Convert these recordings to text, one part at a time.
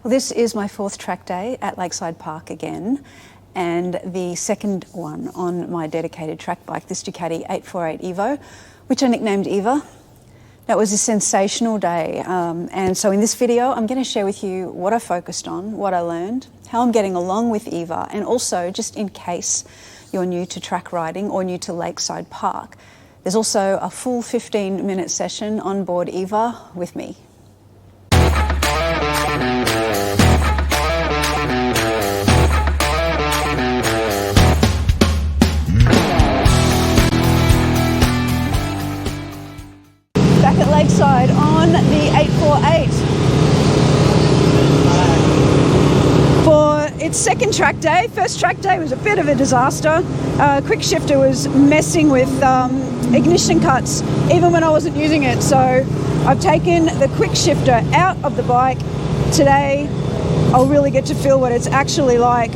Well, this is my fourth track day at Lakeside Park again, and the second one on my dedicated track bike, this Ducati 848 Evo, which I nicknamed Eva. That was a sensational day, and so in this video I'm going to share with you what I focused on, what I learned, how I'm getting along with Eva, and also, just in case you're new to track riding or new to Lakeside Park, there's also a full 15-minute session on board Eva with me. Back at Lakeside on the 848 for its second track day. First track day was a bit of a disaster. Quick shifter was messing with ignition cuts even when I wasn't using it, so I've taken the quick shifter out of the bike. Today I'll really get to feel what it's actually like.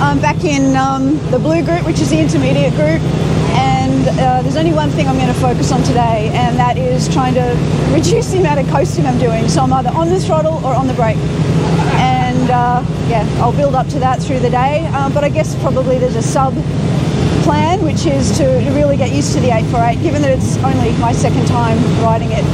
I'm back in the blue group, which is the intermediate group, and there's only one thing I'm going to focus on today, and that is trying to reduce the amount of coasting I'm doing. So I'm either on the throttle or on the brake, and yeah, I'll build up to that through the day, but I guess probably there's a sub plan, which is to really get used to the 848, given that it's only my second time riding it.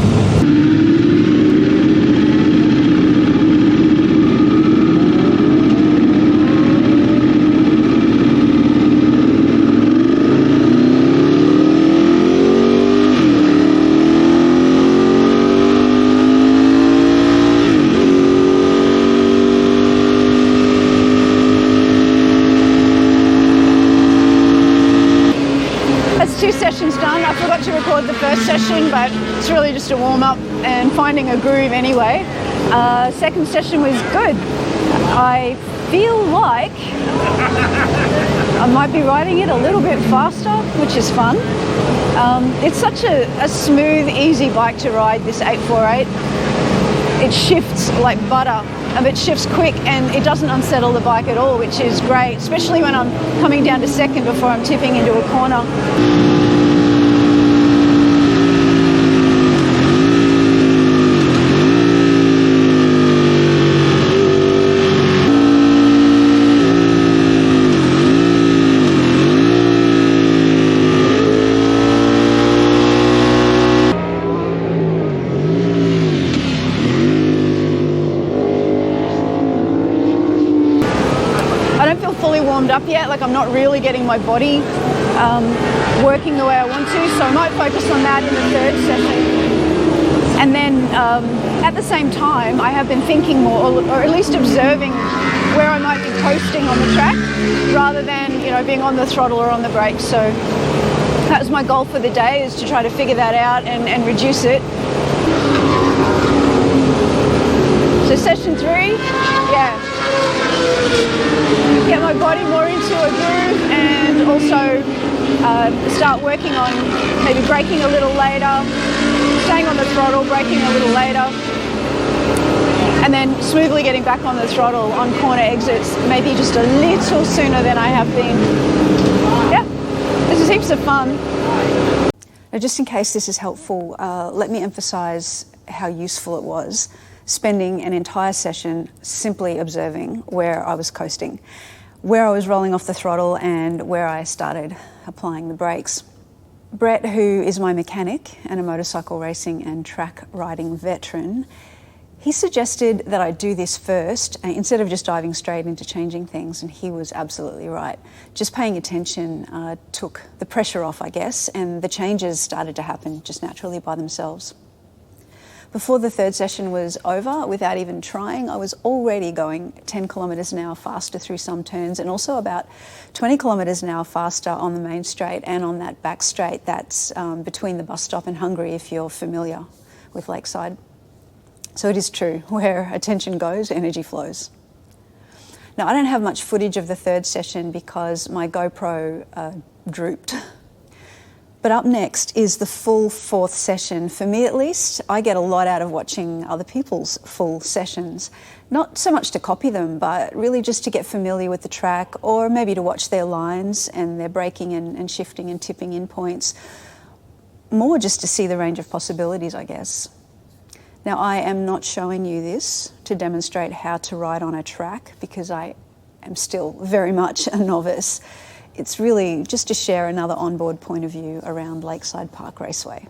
Two sessions done. I forgot to record the first session, but it's really just a warm-up and finding a groove anyway. Second session was good. I feel like I might be riding it a little bit faster, which is fun. It's such a smooth, easy bike to ride, this 848. It shifts like butter. It shifts quick and it doesn't unsettle the bike at all, which is great, especially when I'm coming down to second before I'm tipping into a corner. Fully warmed up yet, like I'm not really getting my body working the way I want to, so I might focus on that in the third session. And then at the same time I have been thinking more, or at least observing where I might be coasting on the track rather than, you know, being on the throttle or on the brakes. So that was my goal for the day, is to try to figure that out and reduce it. So session 3, yeah, get my body more into a groove, and also start working on maybe braking a little later, staying on the throttle, braking a little later, and then smoothly getting back on the throttle on corner exits, maybe just a little sooner than I have been. Yeah, this is heaps of fun. Now, just in case this is helpful, let me emphasize how useful it was spending an entire session simply observing where I was coasting, where I was rolling off the throttle, and where I started applying the brakes. Brett, who is my mechanic and a motorcycle racing and track riding veteran, he suggested that I do this first instead of just diving straight into changing things, and he was absolutely right. Just paying attention took the pressure off, I guess, and the changes started to happen just naturally by themselves. Before the third session was over, without even trying, I was already going 10 kilometres an hour faster through some turns, and also about 20 kilometres an hour faster on the main straight and on that back straight that's between the bus stop and Hungary, if you're familiar with Lakeside. So it is true, where attention goes, energy flows. Now, I don't have much footage of the third session because my GoPro drooped. But up next is the full fourth session. For me at least, I get a lot out of watching other people's full sessions. Not so much to copy them, but really just to get familiar with the track, or maybe to watch their lines and their braking and shifting and tipping in points. More just to see the range of possibilities, I guess. Now, I am not showing you this to demonstrate how to ride on a track because I am still very much a novice. It's really just to share another onboard point of view around Lakeside Park Raceway.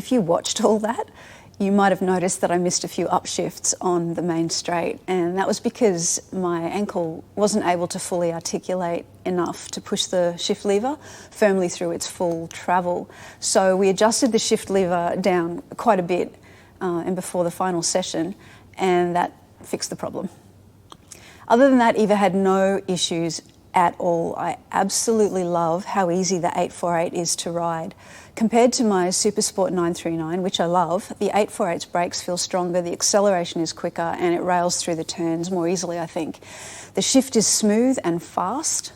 if you watched all that, you might have noticed that I missed a few upshifts on the main straight, and that was because my ankle wasn't able to fully articulate enough to push the shift lever firmly through its full travel. So we adjusted the shift lever down quite a bit and before the final session, and that fixed the problem. Other than that, Eva had no issues at all. I absolutely love how easy the 848 is to ride. Compared to my Supersport 939, which I love, the 848's brakes feel stronger, the acceleration is quicker, and it rails through the turns more easily, I think. The shift is smooth and fast,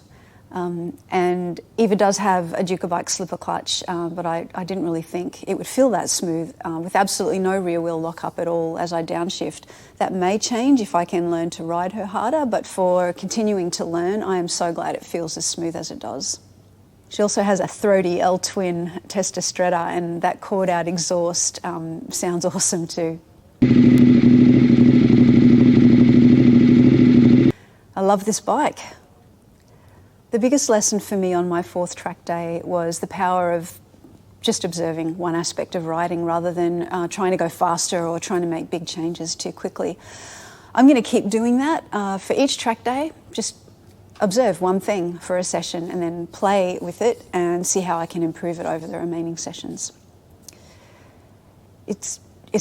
and Eva does have a Ducati slipper clutch, but I didn't really think it would feel that smooth with absolutely no rear wheel lock-up at all as I downshift. That may change if I can learn to ride her harder, but for continuing to learn, I am so glad it feels as smooth as it does. She also has a throaty L-twin Testastretta, and that chord-out exhaust sounds awesome too. I love this bike. The biggest lesson for me on my 4th track day was the power of just observing one aspect of riding rather than trying to go faster or trying to make big changes too quickly. I'm going to keep doing that for each track day. Just observe one thing for a session and then play with it and see how I can improve it over the remaining sessions. It's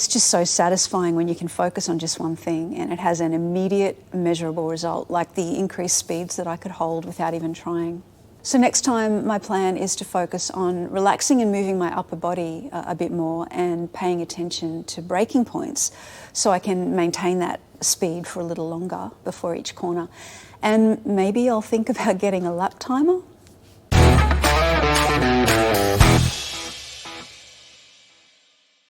just so satisfying when you can focus on just one thing and it has an immediate measurable result, like the increased speeds that I could hold without even trying. So next time my plan is to focus on relaxing and moving my upper body a bit more and paying attention to braking points so I can maintain that speed for a little longer before each corner. And maybe I'll think about getting a lap timer.